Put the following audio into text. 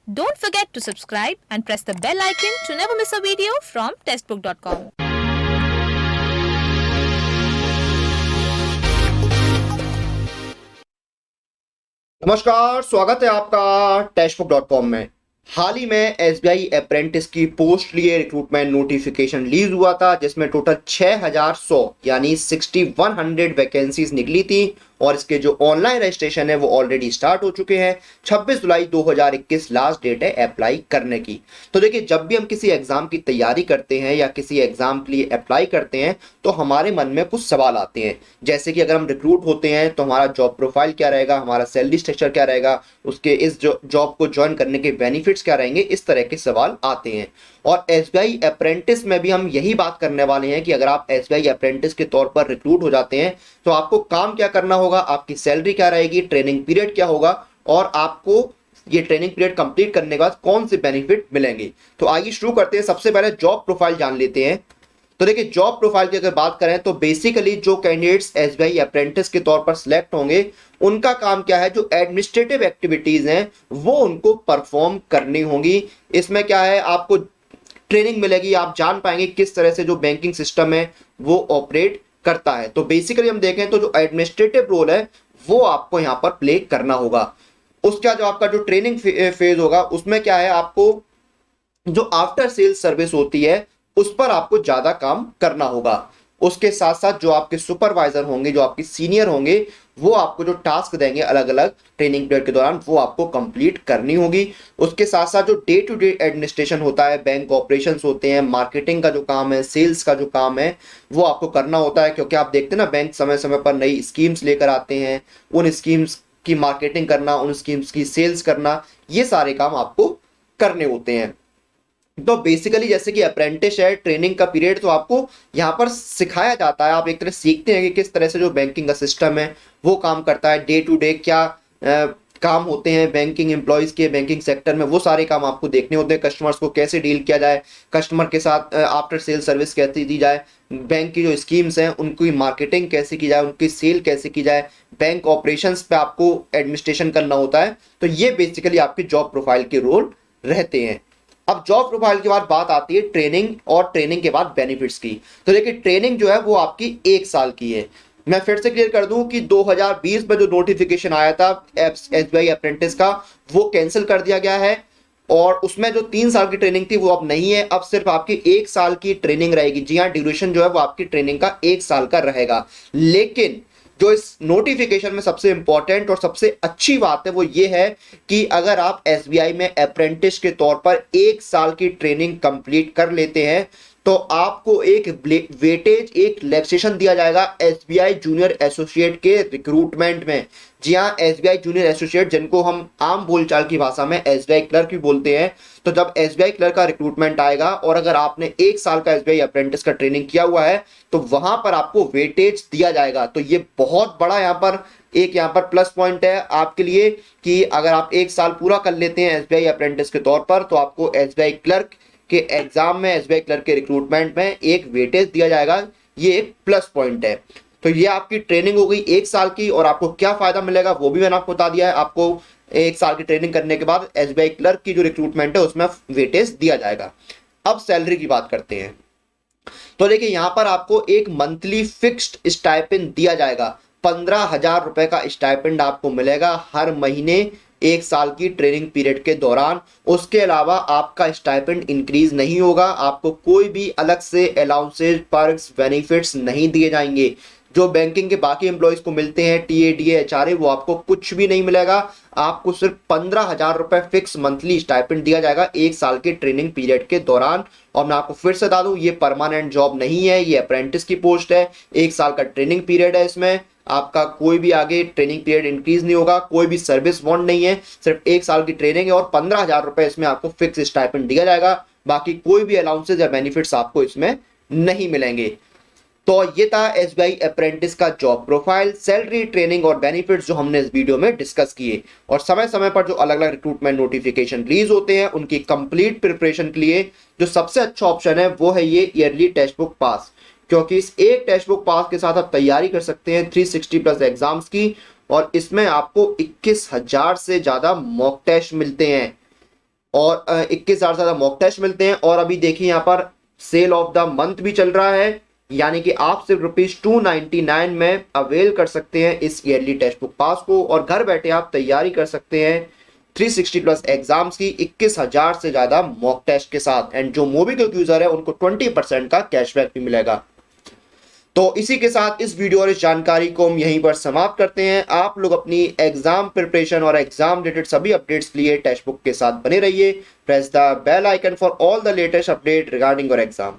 Don't forget to subscribe and press the bell icon to never miss a video from testbook.com. नमस्कार, स्वागत है आपका टेस्टबुक.com में। हाल ही में एसबीआई अप्रेंटिस की पोस्ट लिए रिक्रूटमेंट नोटिफिकेशन रिलीज हुआ था, जिसमें टोटल 6100 यानी 6100 वैकेंसीज निकली थी और इसके जो ऑनलाइन रजिस्ट्रेशन है वो ऑलरेडी स्टार्ट हो चुके हैं। 26 जुलाई 2021 लास्ट डेट है अप्लाई करने की। तो देखिए, जब भी हम किसी एग्जाम की तैयारी करते हैं या किसी एग्जाम के लिए अप्लाई करते हैं तो हमारे मन में कुछ सवाल आते हैं, जैसे कि अगर हम रिक्रूट होते हैं तो हमारा जॉब प्रोफाइल क्या रहेगा, हमारा सैलरी स्ट्रक्चर क्या रहेगा, उसके इस जॉब को ज्वाइन करने के बेनिफिट्स क्या रहेंगे, इस तरह के सवाल आते हैं। और एसबीआई अप्रेंटिस में भी हम यही बात करने वाले हैं कि अगर आप एसबीआई अप्रेंटिस के तौर पर रिक्रूट हो जाते हैं तो आपको काम क्या करना होगा, आपकी सैलरी क्या रहेगी, ट्रेनिंग पीरियड क्या होगा और आपको ये ट्रेनिंग पीरियड कंप्लीट करने के बाद कौन से बेनिफिट मिलेंगे। तो आइए शुरू करते हैं। सबसे पहले जॉब प्रोफाइल जान लेते हैं। तो देखिए, जॉब प्रोफाइल की अगर बात करें तो बेसिकली जो कैंडिडेट्स एसबीआई अप्रेंटिस के तौर पर सिलेक्ट होंगे उनका काम क्या है, जो एडमिनिस्ट्रेटिव एक्टिविटीज हैं वो उनको परफॉर्म करनी होंगी। इसमें क्या है, आपको ट्रेनिंग मिलेगी, आप जान पाएंगे किस तरह से जो बैंकिंग सिस्टम है वो ऑपरेट करता है। तो बेसिकली हम देखें तो जो एडमिनिस्ट्रेटिव रोल है वो आपको यहाँ पर प्ले करना होगा। उसका जो आपका जो ट्रेनिंग फेज होगा उसमें क्या है, आपको जो आफ्टर सेल्स सर्विस होती है उस पर आपको ज्यादा काम करना होगा। उसके साथ साथ जो आपके सुपरवाइजर होंगे, जो आपके सीनियर होंगे, वो आपको जो टास्क देंगे अलग अलग ट्रेनिंग पीरियड के दौरान वो आपको कंप्लीट करनी होगी। उसके साथ साथ जो डे टू डे एडमिनिस्ट्रेशन होता है, बैंक ऑपरेशंस होते हैं, मार्केटिंग का जो काम है, सेल्स का जो काम है वो आपको करना होता है, क्योंकि आप देखते हैं ना बैंक समय समय पर नई स्कीम्स लेकर आते हैं। उन स्कीम्स की मार्केटिंग करना, उन स्कीम्स की सेल्स करना, ये सारे काम आपको करने होते हैं। तो बेसिकली जैसे कि अप्रेंटिस है, ट्रेनिंग का पीरियड तो आपको यहाँ पर सिखाया जाता है, आप एक तरह सीखते हैं कि किस तरह से जो बैंकिंग का सिस्टम है वो काम करता है, डे टू डे क्या काम होते हैं बैंकिंग एम्प्लॉयज के, बैंकिंग सेक्टर में वो सारे काम आपको देखने होते हैं। कस्टमर्स को कैसे डील किया जाए, कस्टमर के साथ आफ्टर सेल सर्विस कैसे दी जाए, बैंक की जो स्कीम्स हैं उनकी मार्केटिंग कैसे की जाए, उनकी सेल कैसे की जाए, बैंक ऑपरेशंस पे आपको एडमिनिस्ट्रेशन करना होता है। तो ये बेसिकली आपके जॉब प्रोफाइल के रोल रहते हैं। अब जॉब प्रोफाइल के बाद बात आती है ट्रेनिंग और ट्रेनिंग के बाद बेनिफिट्स की। तो देखिए, ट्रेनिंग जो है वो आपकी 1 साल की है। मैं फिर से क्लियर कर दूं कि 2020 में जो नोटिफिकेशन आया था एसबीआई अप्रेंटिस का वो कैंसिल कर दिया गया है और उसमें जो 3 साल की ट्रेनिंग थी वो अब नहीं है, अब सिर्फ आपकी 1 साल की ट्रेनिंग रहेगी। जी हाँ, ड्यूरेशन जो है वो आपकी ट्रेनिंग का 1 साल का रहेगा। लेकिन जो इस नोटिफिकेशन में सबसे इंपॉर्टेंट और सबसे अच्छी बात है वो ये है कि अगर आप एसबीआई में अप्रेंटिस के तौर पर 1 साल की ट्रेनिंग कंप्लीट कर लेते हैं तो आपको एक वेटेज, एक रिलैक्सेशन दिया जाएगा एसबीआई जूनियर एसोसिएट के रिक्रूटमेंट में। जी हाँ, एसबीआई जूनियर एसोसिएट, जिनको हम आम बोलचाल की भाषा में एसबीआई क्लर्क भी बोलते हैं। तो जब एसबीआई क्लर्क का रिक्रूटमेंट आएगा और अगर आपने 1 साल का एसबीआई अप्रेंटिस का ट्रेनिंग किया हुआ है तो वहां पर आपको वेटेज दिया जाएगा। तो ये बहुत बड़ा यहाँ पर प्लस पॉइंट है आपके लिए कि अगर आप 1 साल पूरा कर लेते हैं एसबीआई अप्रेंटिस के तौर पर तो आपको एसबीआई क्लर्क के एग्जाम में, एसबीआई क्लर्क के रिक्रूटमेंट में एक वेटेज दिया जाएगा। ये एक प्लस पॉइंट है। तो ये आपकी ट्रेनिंग हो गई 1 साल की और आपको क्या फायदा मिलेगा वो भी मैंने आपको बता दिया है। आपको 1 साल की ट्रेनिंग करने के बाद एसबीआई क्लर्क की जो रिक्रूटमेंट है उसमें वेटेज दिया जाएगा। अब सैलरी की बात करते हैं। तो देखिए, यहां पर आपको एक मंथली फिक्स्ड स्टाइपेंड दिया जाएगा। 15,000 रुपए का स्टाइपेंड आपको मिलेगा हर महीने 1 साल की ट्रेनिंग पीरियड के दौरान। उसके अलावा आपका स्टाइपेंड इंक्रीज नहीं होगा, आपको कोई भी अलग से अलाउंसेज, पर्क्स, बेनिफिट्स नहीं दिए जाएंगे। जो बैंकिंग के बाकी एम्प्लॉयज को मिलते हैं, टीए, डीए, एचआरए, वो आपको कुछ भी नहीं मिलेगा। आपको सिर्फ 15,000 रुपए फिक्स मंथली स्टाइपेंड दिया जाएगा 1 साल के ट्रेनिंग पीरियड के दौरान। और मैं आपको फिर से बता दूं, ये परमानेंट जॉब नहीं है, ये अप्रेंटिस की पोस्ट है। 1 साल का ट्रेनिंग पीरियड है, इसमें आपका कोई भी आगे ट्रेनिंग पीरियड इंक्रीज नहीं होगा, कोई भी सर्विस बॉन्ड नहीं है, सिर्फ 1 साल की ट्रेनिंग है और 15,000 रुपए इसमें आपको फिक्स स्टाइपेंड दिया जाएगा। बाकी कोई भी अलाउंसेज या बेनिफिट्स आपको इसमें नहीं मिलेंगे। तो ये था एसबीआई अप्रेंटिस का जॉब प्रोफाइल, सैलरी, ट्रेनिंग और बेनिफिट्स जो हमने इस वीडियो में डिस्कस किए। और समय समय पर जो अलग अलग रिक्रूटमेंट नोटिफिकेशन रिलीज होते हैं उनकी कंप्लीट प्रिपरेशन के लिए जो सबसे अच्छा ऑप्शन है वो है ये ईयरली टेक्स्ट बुक पास, क्योंकि इस एक टेक्स्ट बुक पास के साथ आप तैयारी कर सकते हैं 360 प्लस एग्जाम्स की और इसमें आपको 21,000 से ज्यादा मॉक टेस्ट मिलते हैं। और 21,000 से ज़्यादा मॉक टेस्ट मिलते हैं। और अभी देखिए यहाँ पर सेल ऑफ द मंथ भी चल रहा है, यानी कि आप सिर्फ ₹299 में अवेल कर सकते हैं इस ईयरली टेस्ट बुक पास को, और घर बैठे आप तैयारी कर सकते हैं 360 प्लस एग्जाम्स की 21,000 से ज़्यादा मॉक टेस्ट के साथ। एंड जो मोबीक्विक यूज़र है उनको 20% का कैशबैक भी मिलेगा। तो इसी के साथ इस वीडियो और इस जानकारी को हम यहीं पर समाप्त करते हैं। आप लोग अपनी एग्जाम प्रिपरेशन और एग्जाम रिलेटेड सभी अपडेट्स लिए टेक्स्ट बुक के साथ बने रहिए। Press the bell icon for all the latest update regarding your exam.